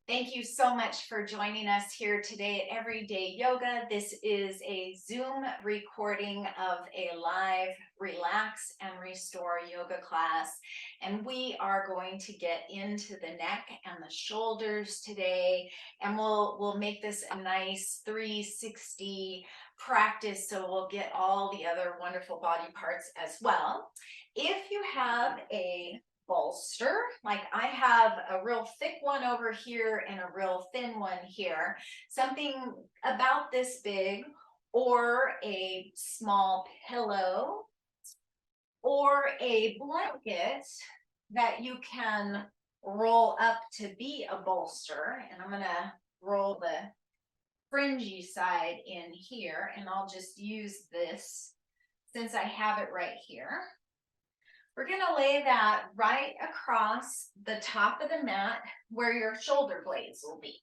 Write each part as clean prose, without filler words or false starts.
Thank you so much for joining us here today at Everyday Yoga. This is a Zoom recording of a live relax and restore yoga class. And we are going to get into the neck and the shoulders today. And we'll make this a nice 360 practice. So we'll get all the other wonderful body parts as well. If you have a bolster, like I have a real thick one over here and a real thin one here, something about this big, or a small pillow, or a blanket that you can roll up to be a bolster. And I'm gonna roll the fringy side in here, and I'll just use this since I have it right here. We're going to lay that right across the top of the mat where your shoulder blades will be.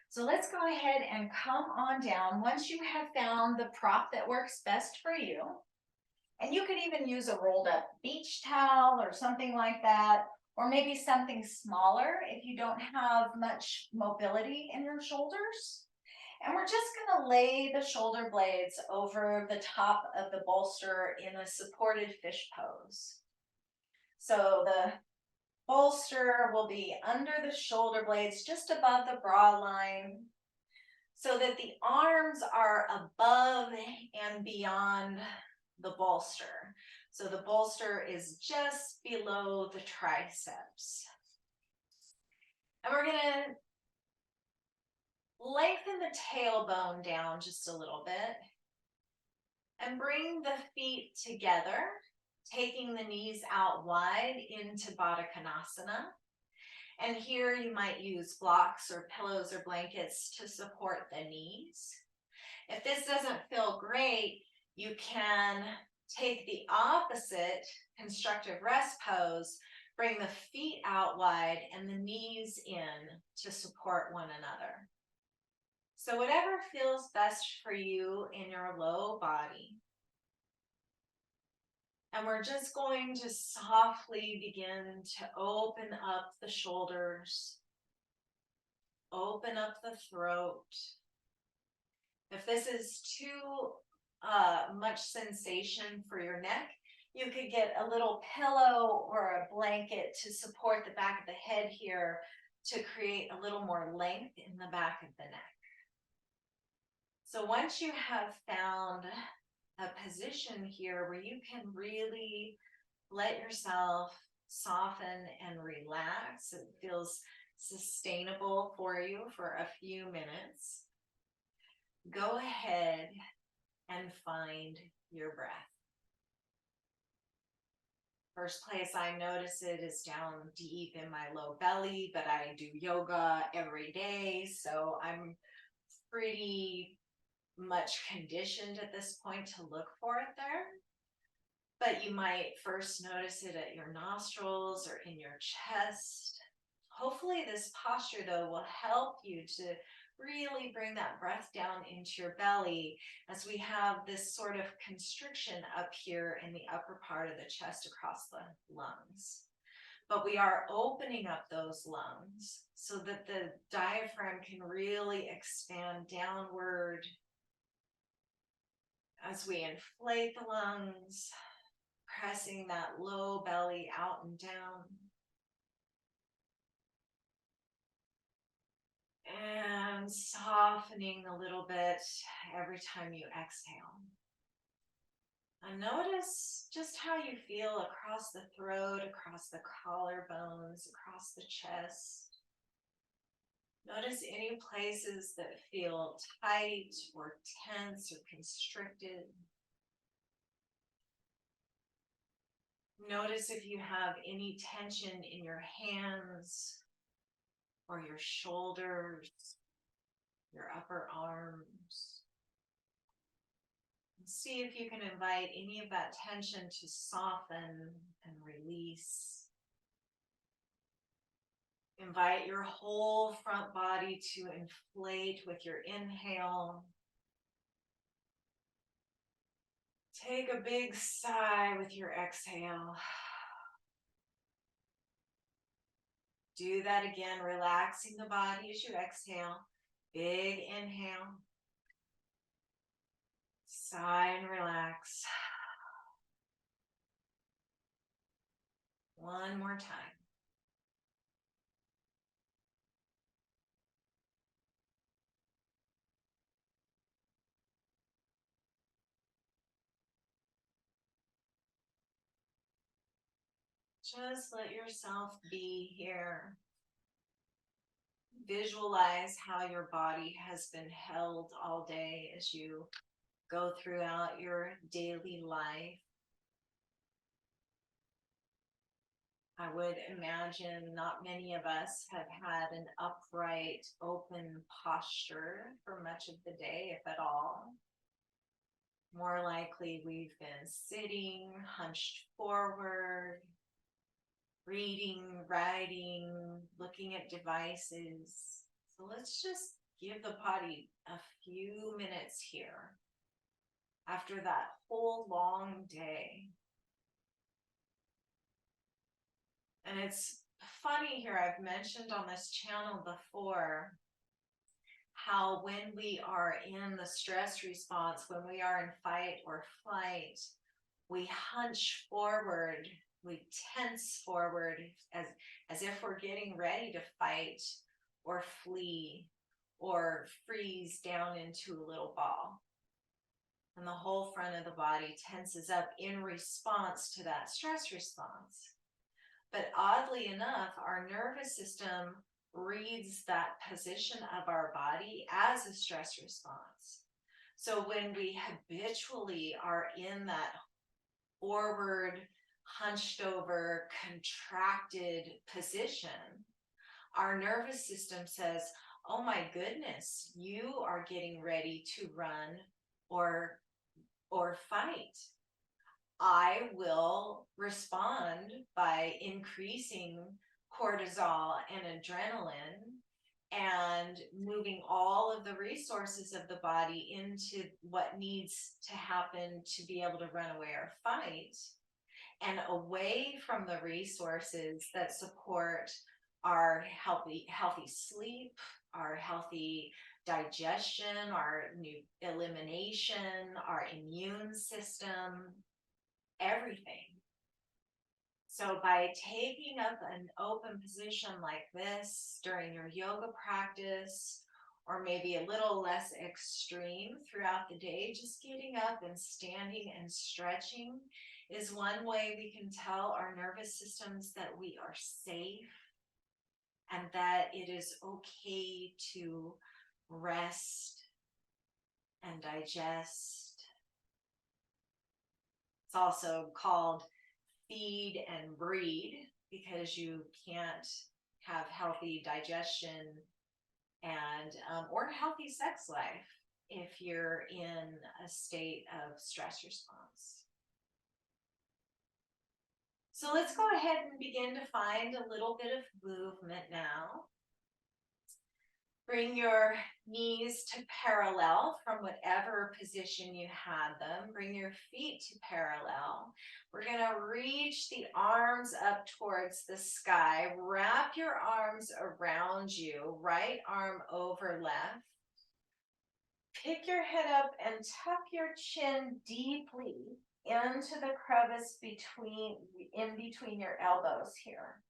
So let's go ahead and come on down once you have found the prop that works best for you. And you could even use a rolled up beach towel or something like that, or maybe something smaller if you don't have much mobility in your shoulders. And we're just going to lay the shoulder blades over the top of the bolster in a supported fish pose. So the bolster will be under the shoulder blades, just above the bra line, so that the arms are above and beyond the bolster. So the bolster is just below the triceps. And we're going to lengthen the tailbone down just a little bit and bring the feet together, taking the knees out wide into Baddha Konasana. And here you might use blocks or pillows or blankets to support the knees. If this doesn't feel great, you can take the opposite constructive rest pose, bring the feet out wide and the knees in to support one another. So whatever feels best for you in your low body. And we're just going to softly begin to open up the shoulders, open up the throat. If this is too much sensation for your neck, you could get a little pillow or a blanket to support the back of the head here to create a little more length in the back of the neck. So once you have found a position here where you can really let yourself soften and relax, it feels sustainable for you for a few minutes, go ahead and find your breath. First place I notice it is down deep in my low belly, but I do yoga every day, so I'm pretty much conditioned at this point to look for it there. But you might first notice it at your nostrils or in your chest. Hopefully this posture, though, will help you to really bring that breath down into your belly as we have this sort of constriction up here in the upper part of the chest across the lungs. But we are opening up those lungs so that the diaphragm can really expand downward as we inflate the lungs, pressing that low belly out and down. And softening a little bit every time you exhale. And notice just how you feel across the throat, across the collarbones, across the chest. Notice any places that feel tight or tense or constricted. Notice if you have any tension in your hands or your shoulders, your upper arms. And see if you can invite any of that tension to soften and release. Invite your whole front body to inflate with your inhale. Take a big sigh with your exhale. Do that again, relaxing the body as you exhale. Big inhale. Sigh and relax. One more time. Just let yourself be here. Visualize how your body has been held all day as you go throughout your daily life. I would imagine not many of us have had an upright, open posture for much of the day, if at all. More likely, we've been sitting, hunched forward, reading, writing, looking at devices. So let's just give the body a few minutes here after that whole long day. And it's funny here, I've mentioned on this channel before how when we are in the stress response, when we are in fight or flight, we hunch forward, we tense forward as if we're getting ready to fight or flee or freeze down into a little ball. And the whole front of the body tenses up in response to that stress response. But oddly enough, our nervous system reads that position of our body as a stress response. So when we habitually are in that forward, hunched over, contracted position, our nervous system says, oh my goodness, you are getting ready to run or fight. I will respond by increasing cortisol and adrenaline and moving all of the resources of the body into what needs to happen to be able to run away or fight, and away from the resources that support our healthy sleep, our healthy digestion, our new elimination, our immune system, everything. So by taking up an open position like this during your yoga practice, or maybe a little less extreme throughout the day, just getting up and standing and stretching is one way we can tell our nervous systems that we are safe and that it is okay to rest and digest. It's also called feed and breed because you can't have healthy digestion and or healthy sex life if you're in a state of stress response. So let's go ahead and begin to find a little bit of movement now. Bring your knees to parallel from whatever position you had them. Bring your feet to parallel. We're going to reach the arms up towards the sky. Wrap your arms around you, right arm over left. Pick your head up and tuck your chin deeply into the crevice in between your elbows here.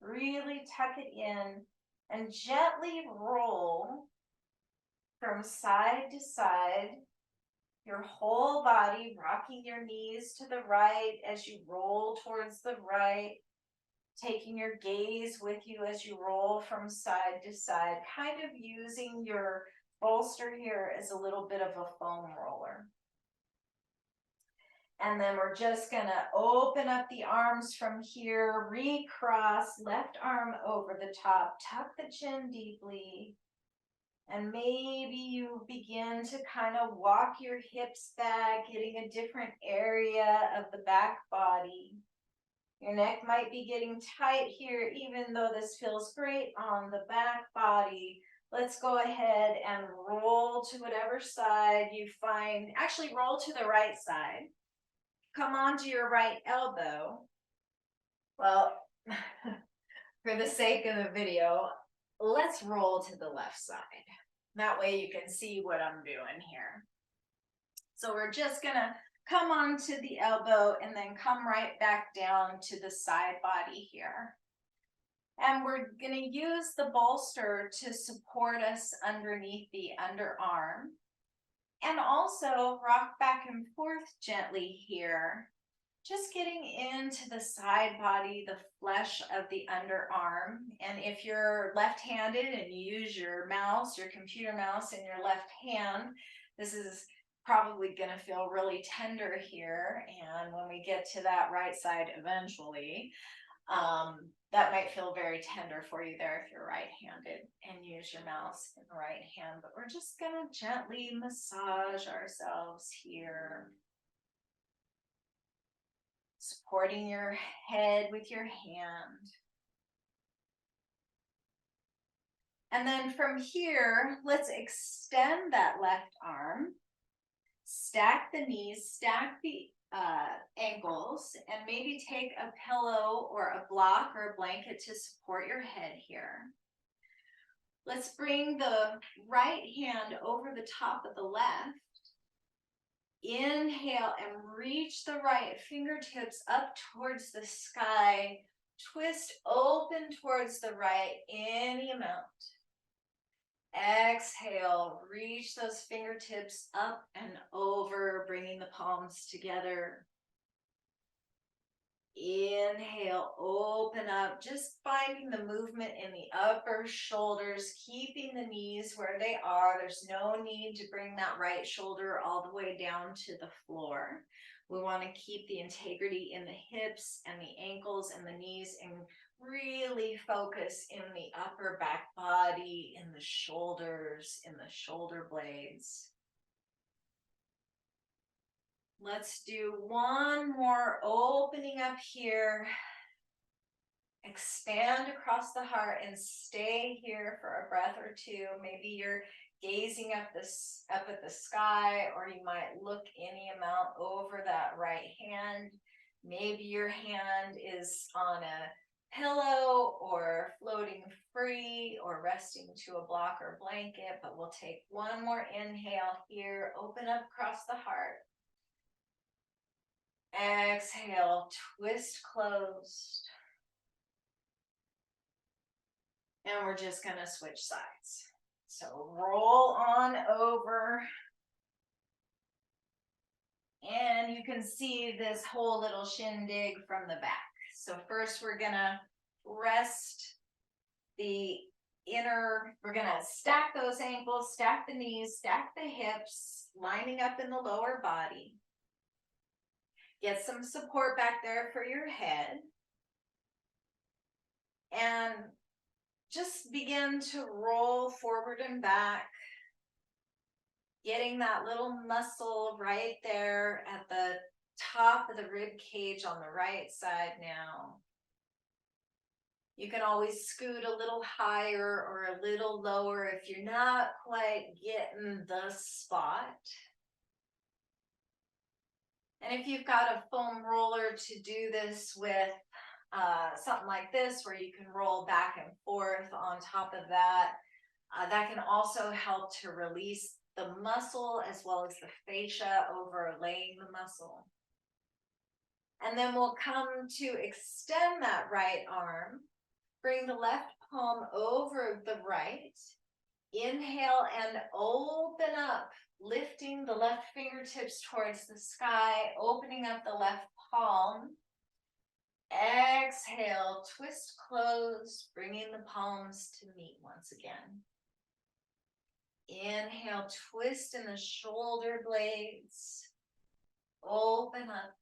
Really tuck it in and gently roll from side to side, your whole body, rocking your knees to the right as you roll towards the right, taking your gaze with you as you roll from side to side, kind of using your bolster here as a little bit of a foam roller. And then we're just going to open up the arms from here, recross, left arm over the top, tuck the chin deeply, and maybe you begin to kind of walk your hips back, getting a different area of the back body. Your neck might be getting tight here, even though this feels great on the back body. Let's go ahead and roll to whatever side you find. Actually, roll to the right side. Come onto your right elbow. Well, For the sake of the video, let's roll to the left side. That way you can see what I'm doing here. So we're just gonna come onto the elbow and then come right back down to the side body here. And we're gonna use the bolster to support us underneath the underarm. And also rock back and forth gently here. Just getting into the side body, the flesh of the underarm. And if you're left-handed and you use your mouse, your computer mouse in your left hand, this is probably going to feel really tender here. And when we get to that right side eventually, that might feel very tender for you there if you're right-handed and use your mouse in the right hand. But we're just going to gently massage ourselves here. Supporting your head with your hand. And then from here, let's extend that left arm, stack the knees, stack the ankles, and maybe take a pillow or a block or a blanket to support your head here. Let's bring the right hand over the top of the left. Inhale and reach the right fingertips up towards the sky. Twist open towards the right any amount. Exhale, reach those fingertips up and over, bringing the palms together. Inhale, open up, just finding the movement in the upper shoulders, keeping the knees where they are. There's no need to bring that right shoulder all the way down to the floor. We want to keep the integrity in the hips and the ankles and the knees and really focus in the upper back body, in the shoulders, in the shoulder blades. Let's do one more, opening up here. Expand across the heart and stay here for a breath or two. Maybe you're gazing up at the sky, or you might look any amount over that right hand. Maybe your hand is on a pillow or floating free or resting to a block or blanket, but we'll take one more inhale here. Open up across the heart. Exhale, twist closed. And we're just going to switch sides. So roll on over. And you can see this whole little shindig from the back. So first we're going to rest the inner, we're going to stack those ankles, stack the knees, stack the hips, lining up in the lower body. Get some support back there for your head. And just begin to roll forward and back, getting that little muscle right there at the top of the rib cage on the right side now. You can always scoot a little higher or a little lower if you're not quite getting the spot. And if you've got a foam roller to do this with, something like this where you can roll back and forth on top of that, that can also help to release the muscle as well as the fascia overlaying the muscle. And then we'll come to extend that right arm, bring the left palm over the right, inhale and open up, lifting the left fingertips towards the sky, opening up the left palm. Exhale, twist close, bringing the palms to meet once again. Inhale, twist in the shoulder blades. Open up.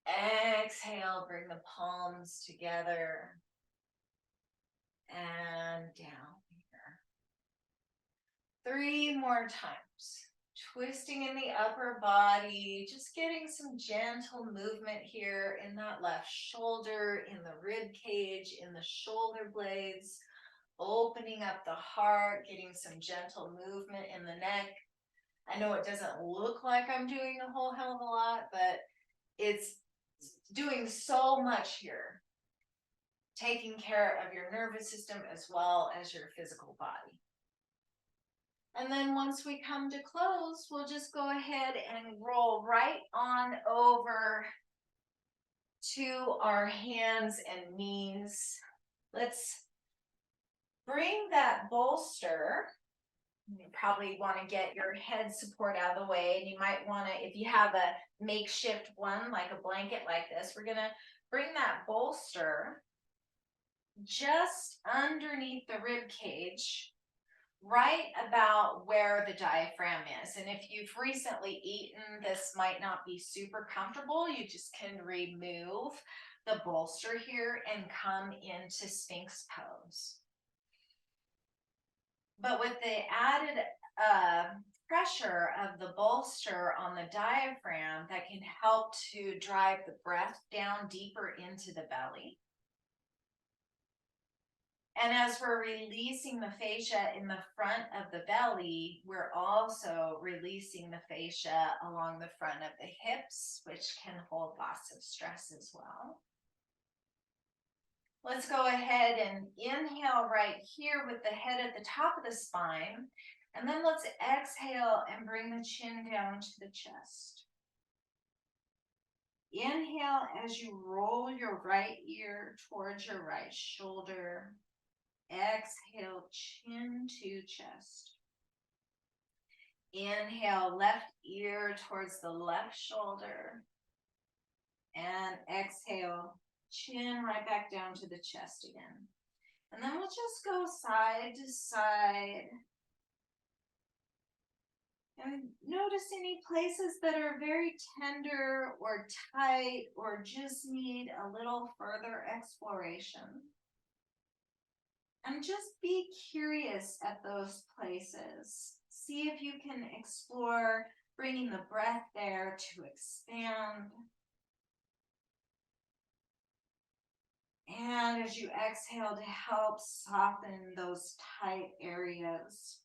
Exhale, bring the palms together. And down here. 3 more times. Twisting in the upper body, just getting some gentle movement here in that left shoulder, in the rib cage, in the shoulder blades, opening up the heart, getting some gentle movement in the neck. I know it doesn't look like I'm doing a whole hell of a lot, but it's doing so much here. taking care of your nervous system as well as your physical body. And then once we come to close, we'll just go ahead and roll right on over to our hands and knees. Let's bring that bolster. You probably want to get your head support out of the way. And you might want to, if you have a makeshift one, like a blanket like this, we're going to bring that bolster just underneath the rib cage, right about where the diaphragm is. And if you've recently eaten, this might not be super comfortable. You just can remove the bolster here and come into Sphinx pose. But with the added pressure of the bolster on the diaphragm, that can help to drive the breath down deeper into the belly. And as we're releasing the fascia in the front of the belly, we're also releasing the fascia along the front of the hips, which can hold lots of stress as well. Let's go ahead and inhale right here with the head at the top of the spine. And then let's exhale and bring the chin down to the chest. Inhale as you roll your right ear towards your right shoulder. Exhale, chin to chest. Inhale, left ear towards the left shoulder. And exhale, chin right back down to the chest again. And then we'll just go side to side. And notice any places that are very tender or tight or just need a little further exploration. And just be curious at those places. See if you can explore bringing the breath there to expand. And as you exhale, to help soften those tight areas.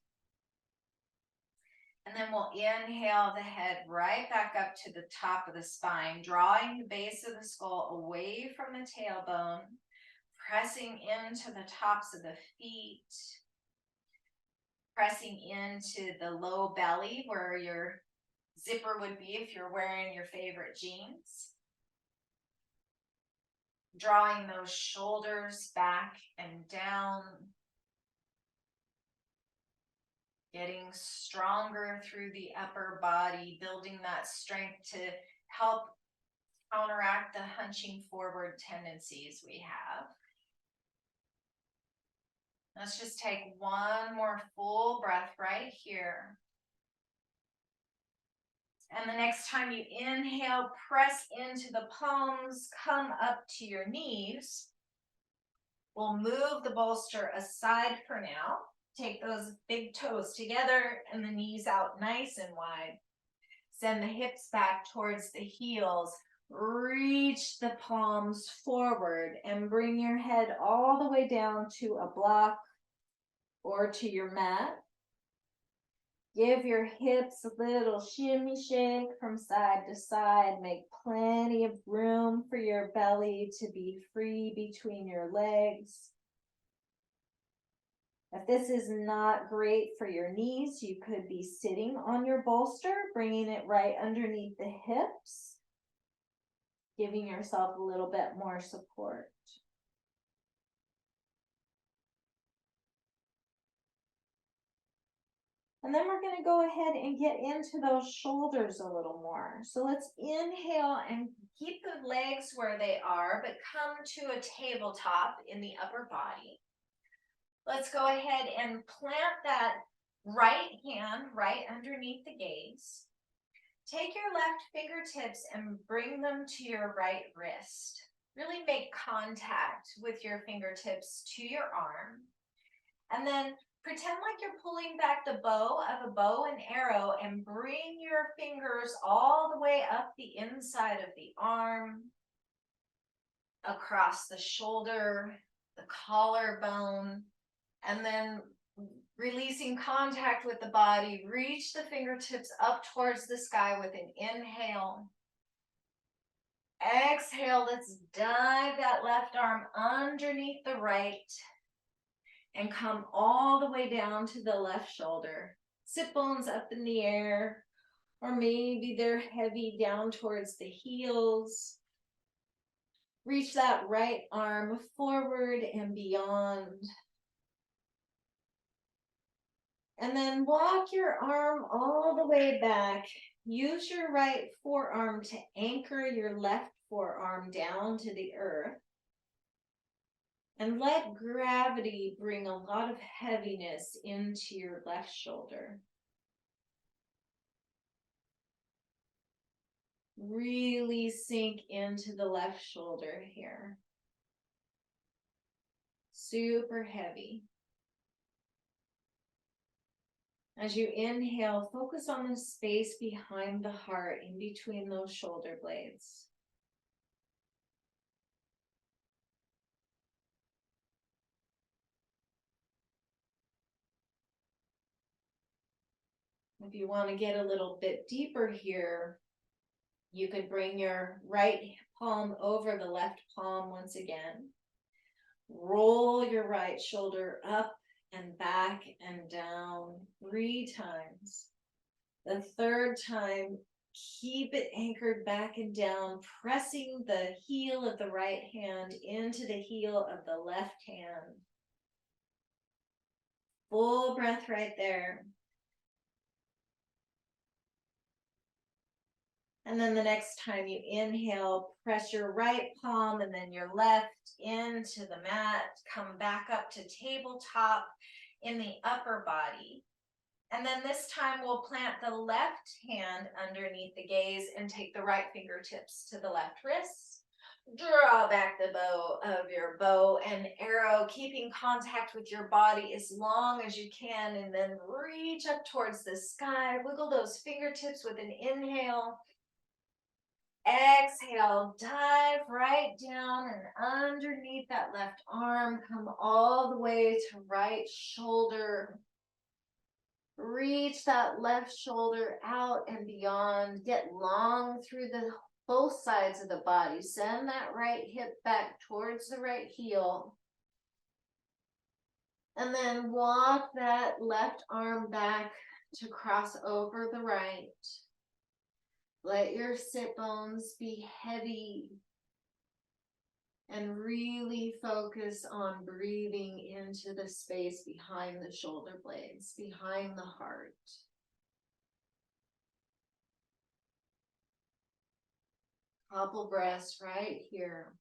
And then we'll inhale the head right back up to the top of the spine, drawing the base of the skull away from the tailbone, pressing into the tops of the feet, pressing into the low belly where your zipper would be if you're wearing your favorite jeans. Drawing those shoulders back and down. Getting stronger through the upper body, building that strength to help counteract the hunching forward tendencies we have. Let's just take one more full breath right here. And the next time you inhale, press into the palms, come up to your knees. We'll move the bolster aside for now. Take those big toes together and the knees out nice and wide. Send the hips back towards the heels. Reach the palms forward and bring your head all the way down to a block or to your mat. Give your hips a little shimmy shake from side to side. Make plenty of room for your belly to be free between your legs. If this is not great for your knees, you could be sitting on your bolster, bringing it right underneath the hips, giving yourself a little bit more support. And then we're going to go ahead and get into those shoulders a little more. So let's inhale and keep the legs where they are, but come to a tabletop in the upper body. Let's go ahead and plant that right hand right underneath the gaze. Take your left fingertips and bring them to your right wrist. Really make contact with your fingertips to your arm. And then pretend like you're pulling back the bow of a bow and arrow and bring your fingers all the way up the inside of the arm, across the shoulder, the collarbone, and then releasing contact with the body, reach the fingertips up towards the sky with an inhale. Exhale, let's dive that left arm underneath the right and come all the way down to the left shoulder. Sit bones up in the air, or maybe they're heavy down towards the heels. Reach that right arm forward and beyond. And then walk your arm all the way back. Use your right forearm to anchor your left forearm down to the earth. And let gravity bring a lot of heaviness into your left shoulder. Really sink into the left shoulder here. Super heavy. As you inhale, focus on the space behind the heart in between those shoulder blades. If you want to get a little bit deeper here, you could bring your right palm over the left palm once again. Roll your right shoulder up and back and down 3 times. The third time, keep it anchored back and down, pressing the heel of the right hand into the heel of the left hand. Full breath right there. And then the next time you inhale, press your right palm and then your left into the mat. Come back up to tabletop in the upper body. And then this time we'll plant the left hand underneath the gaze and take the right fingertips to the left wrist. Draw back the bow of your bow and arrow, keeping contact with your body as long as you can, and then reach up towards the sky. Wiggle those fingertips with an inhale. Exhale, dive right down and underneath that left arm. Come all the way to right shoulder. Reach that left shoulder out and beyond. Get long through both sides of the body. Send that right hip back towards the right heel. And then walk that left arm back to cross over the right. Let your sit bones be heavy. And really focus on breathing into the space behind the shoulder blades, behind the heart. Couple breaths right here.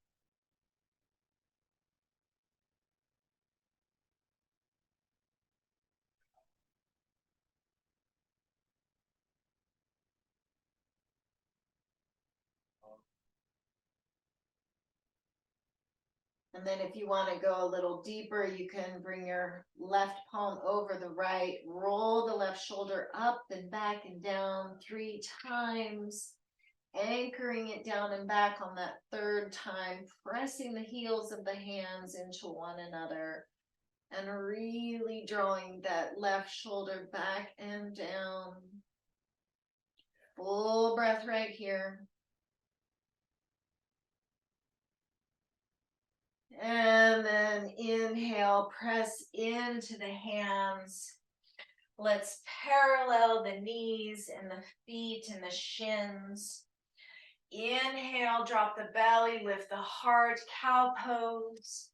And then if you want to go a little deeper, you can bring your left palm over the right, roll the left shoulder up and back and down 3 times, anchoring it down and back on that third time, pressing the heels of the hands into one another and really drawing that left shoulder back and down. Full breath right here. And then inhale, press into the hands. Let's parallel the knees and the feet and the shins. Inhale, drop the belly, lift the heart, cow pose.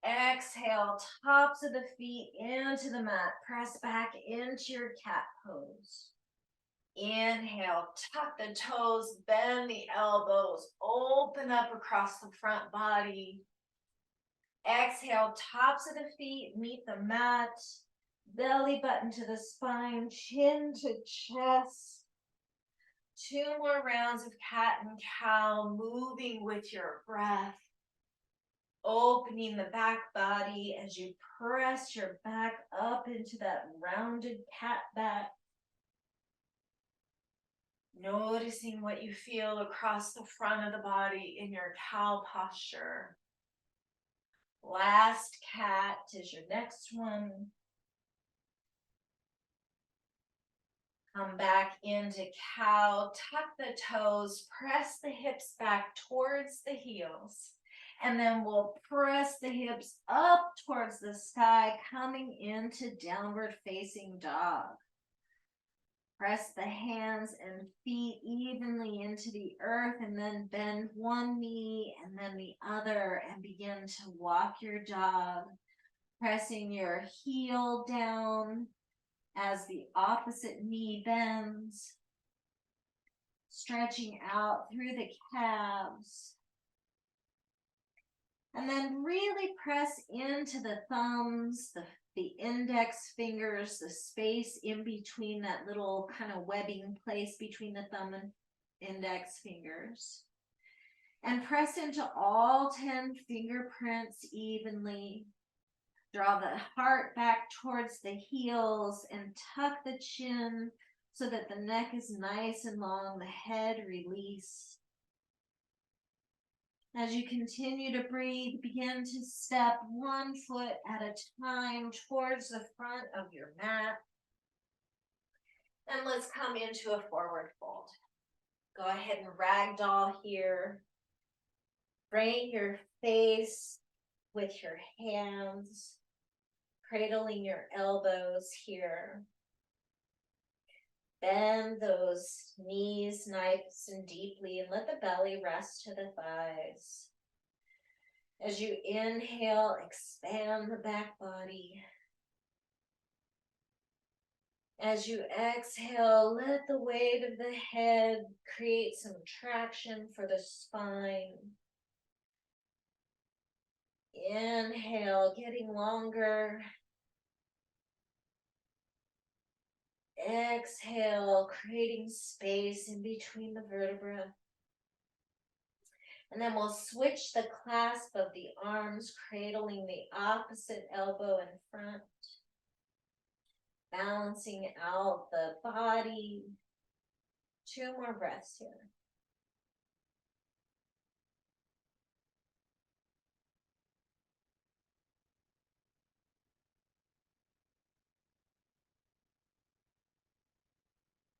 Exhale, tops of the feet into the mat. Press back into your cat pose. Inhale, tuck the toes, bend the elbows, open up across the front body. Exhale, tops of the feet meet the mat, belly button to the spine, chin to chest. 2 more rounds of cat and cow, moving with your breath. Opening the back body as you press your back up into that rounded cat back. Noticing what you feel across the front of the body in your cow posture. Last cat is your next one. Come back into cow, tuck the toes, press the hips back towards the heels. And then we'll press the hips up towards the sky, coming into downward facing dog. Press the hands and feet evenly into the earth, and then bend one knee and then the other, and begin to walk your dog, pressing your heel down as the opposite knee bends, stretching out through the calves. And then really press into the thumbs, the index fingers, the space in between that little kind of webbing place between the thumb and index fingers. And press into all 10 fingerprints evenly. Draw the heart back towards the heels and tuck the chin so that the neck is nice and long, the head released. As you continue to breathe, begin to step 1 foot at a time towards the front of your mat. And let's come into a forward fold. Go ahead and ragdoll here. Frame your face with your hands, cradling your elbows here. Bend those knees nice and deeply and let the belly rest to the thighs. As you inhale, expand the back body. As you exhale, let the weight of the head create some traction for the spine. Inhale, getting longer. Exhale, creating space in between the vertebrae. And then we'll switch the clasp of the arms, cradling the opposite elbow in front. Balancing out the body. 2 more breaths here.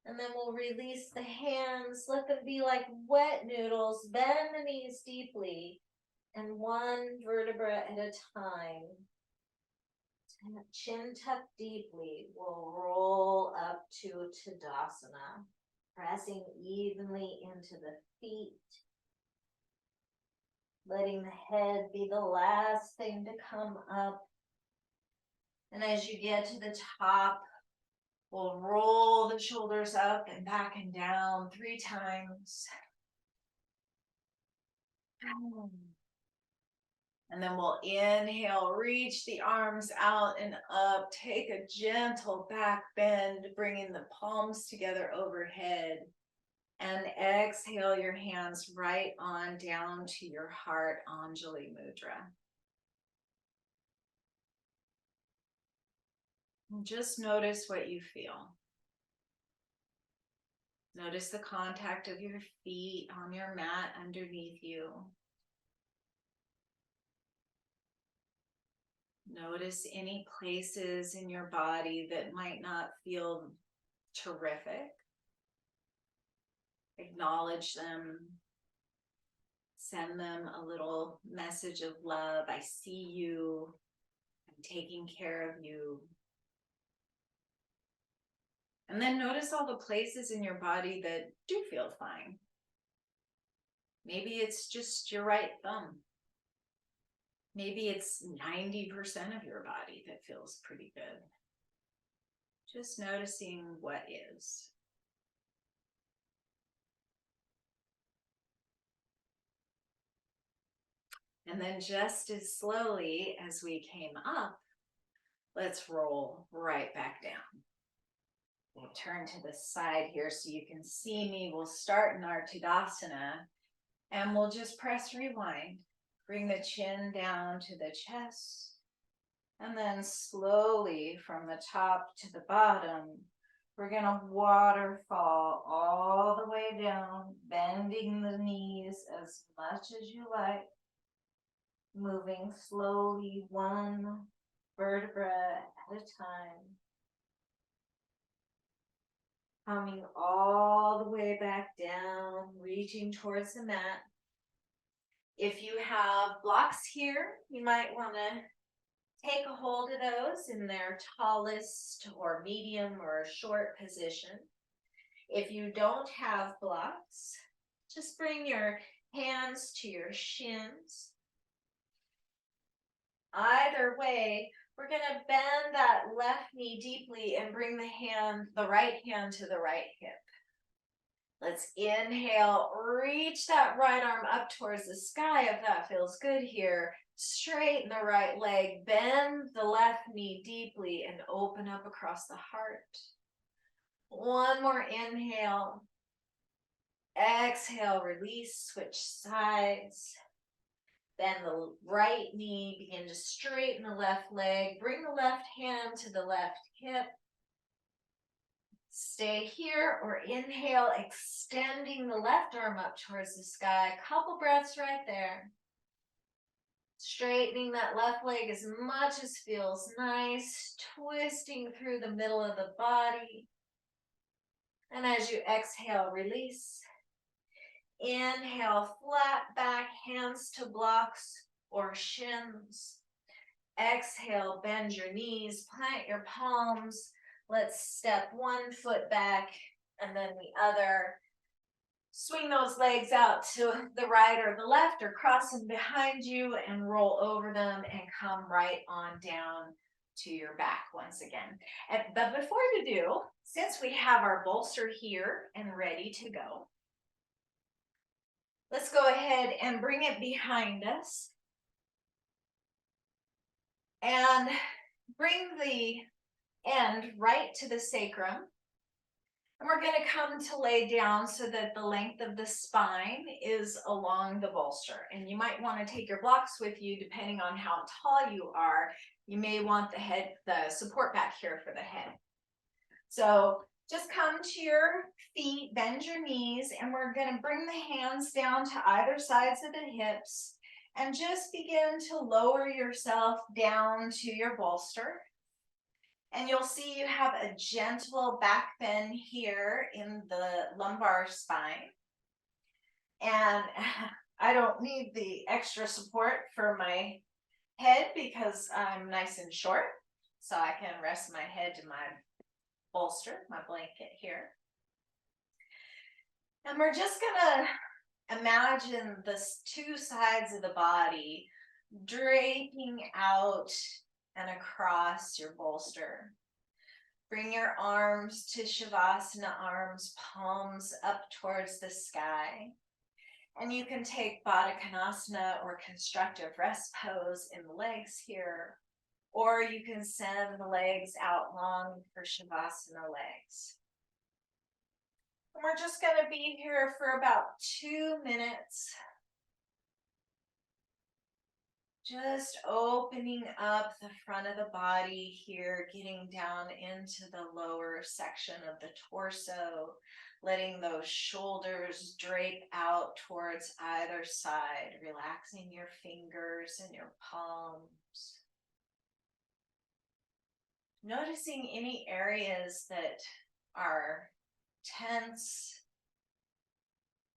And then we'll release the hands, let them be like wet noodles, bend the knees deeply, and 1 vertebra at a time. Chin tucked deeply, we'll roll up to Tadasana, pressing evenly into the feet, letting the head be the last thing to come up. And as you get to the top, we'll roll the shoulders up and back and down 3 times. And then we'll inhale, reach the arms out and up. Take a gentle back bend, bringing the palms together overhead. And exhale your hands right on down to your heart, Anjali Mudra. And just notice what you feel. Notice the contact of your feet on your mat underneath you. Notice any places in your body that might not feel terrific. Acknowledge them. Send them a little message of love. I see you. I'm taking care of you. And then notice all the places in your body that do feel fine. Maybe it's just your right thumb. Maybe it's 90% of your body that feels pretty good. Just noticing what is. And then just as slowly as we came up, let's roll right back down. We'll turn to the side here so you can see me. We'll start in our Tadasana and we'll just press rewind. Bring the chin down to the chest. And then slowly from the top to the bottom, we're going to waterfall all the way down, bending the knees as much as you like. Moving slowly 1 vertebra at a time. Coming all the way back down, reaching towards the mat. If you have blocks here, you might want to take a hold of those in their tallest or medium or short position. If you don't have blocks, just bring your hands to your shins. Either way, we're going to bend that left knee deeply and bring the right hand to the right hip. Let's inhale, reach that right arm up towards the sky if that feels good here. Straighten the right leg, bend the left knee deeply and open up across the heart. One more inhale. Exhale, release, switch sides. Bend the right knee, begin to straighten the left leg. Bring the left hand to the left hip. Stay here or inhale, extending the left arm up towards the sky. Couple breaths right there. Straightening that left leg as much as feels nice, twisting through the middle of the body. And as you exhale, release. Inhale, flat back, hands to blocks or shins. Exhale, bend your knees, plant your palms. Let's step one foot back and then the other. Swing those legs out to the right or the left or cross them behind you and roll over them and come right on down to your back once again. But before you do, since we have our bolster here and ready to go, let's go ahead and bring it behind us. And bring the end right to the sacrum. And we're going to come to lay down so that the length of the spine is along the bolster. And you might want to take your blocks with you depending on how tall you are. You may want the support back here for the head. So just come to your feet, bend your knees, and we're going to bring the hands down to either sides of the hips and just begin to lower yourself down to your bolster. And you'll see you have a gentle back bend here in the lumbar spine. And I don't need the extra support for my head because I'm nice and short. So I can rest my head to my bolster, my blanket here. And we're just gonna imagine the two sides of the body draping out and across your bolster. Bring your arms to Shavasana, arms, palms up towards the sky. And you can take Baddha Konasana or constructive rest pose in the legs here, or you can send the legs out long for Shavasana legs. And we're just going to be here for about 2 minutes. Just opening up the front of the body here, getting down into the lower section of the torso, letting those shoulders drape out towards either side, relaxing your fingers and your palms. Noticing any areas that are tense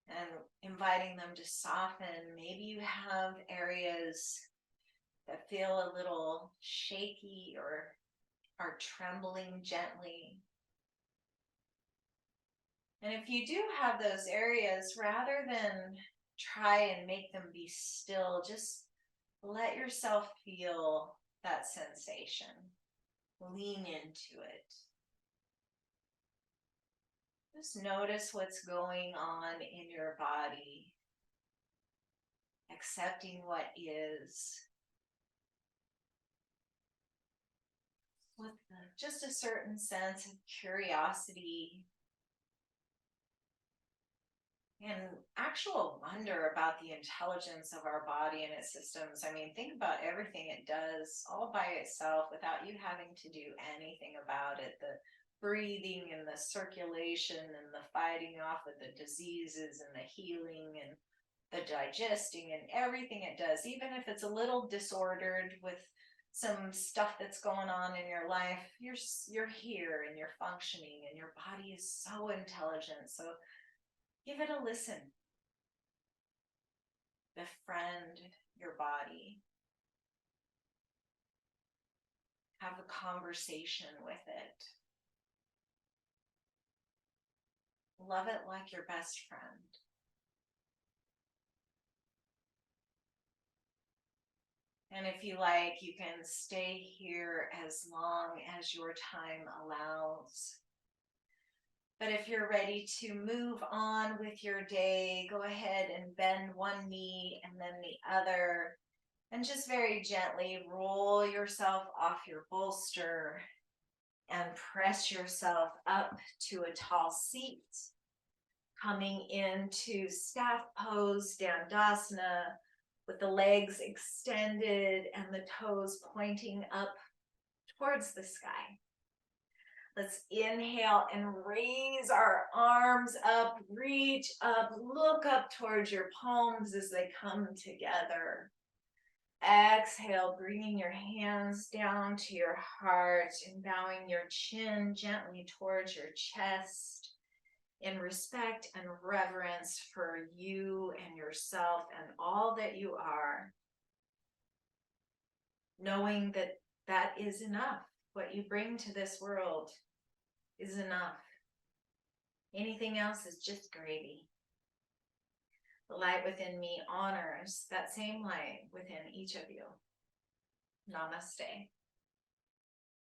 and inviting them to soften. Maybe you have areas that feel a little shaky or are trembling gently. And if you do have those areas, rather than try and make them be still, just let yourself feel that sensation. Lean into it. Just notice what's going on in your body, accepting what is, with just a certain sense of curiosity and actual wonder about the intelligence of our body and its systems. I mean, think about everything it does all by itself without you having to do anything about it. The breathing and the circulation and the fighting off of the diseases and the healing and the digesting and everything it does, even if it's a little disordered with some stuff that's going on in your life, you're here and you're functioning, and your body is so intelligent. So give it a listen. Befriend your body. Have a conversation with it. Love it like your best friend. And if you like, you can stay here as long as your time allows. But if you're ready to move on with your day, go ahead and bend one knee and then the other. And just very gently roll yourself off your bolster and press yourself up to a tall seat. Coming into staff pose, Dandasana, with the legs extended and the toes pointing up towards the sky. Let's inhale and raise our arms up, reach up, look up towards your palms as they come together. Exhale, bringing your hands down to your heart and bowing your chin gently towards your chest in respect and reverence for you and yourself and all that you are. Knowing that that is enough. What you bring to this world is enough. Anything else is just gravy. The light within me honors that same light within each of you. Namaste.